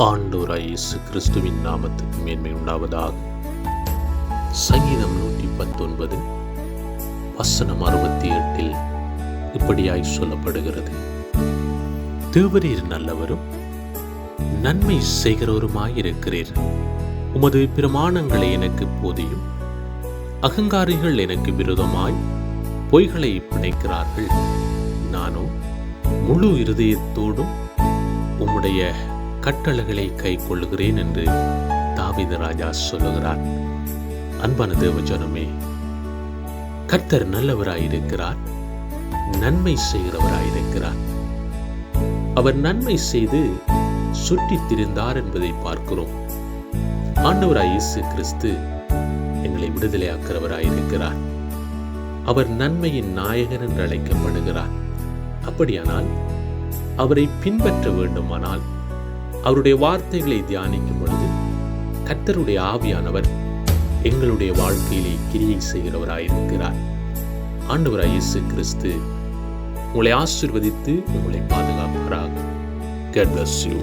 ஆண்டவராய் இயேசு கிறிஸ்துவின் நாமத்துக்கு மேன்மை உண்டாவதாக. சங்கீதம் 119 வசனம் 68 இப்படியாய் சொல்லப்படுகிறது: தேவரீர் நல்லவரும் நன்மை செய்கிறவருமாயிருக்கிறீர். உமது பிரமாணங்களை எனக்கு போதியும். அகங்காரிகள் எனக்கு விரோதமாய் பொய்களை பிணைக்கிறார்கள். நானோ முழு இருதயத்தோடும் உம்முடைய கட்டளைகளை கை கொள்ளுகிறேன் என்று தாவீது ராஜா சொல்லுகிறார். அன்பான தேவஜனமே, கர்த்தர் நல்லவராயிருக்கிறார், நன்மை செய்கிறவராயிருக்கிறார். அவர் நன்மை செய்து சுற்றித் திரிந்தார் என்பதை பார்க்கிறோம். ஆண்டவராய் இயேசு கிறிஸ்து எங்களை விடுதலையாக்கிறவராயிருக்கிறார். அவர் நன்மையின் நாயகன் என்று அழைக்கப்படுகிறார். அப்படியானால் அவரை பின்பற்ற வேண்டுமானால் அவருடைய வார்த்தைகளை தியானிக்கும் பொழுது கர்த்தருடைய ஆவியானவர் எங்களுடைய வாழ்க்கையிலே கிரியை செய்கிறவராயிருக்கிறார். ஆண்டவராய் இயேசு கிறிஸ்து உங்களை ஆசீர்வதித்து உங்களை பாதுகாப்பாராக. God bless you.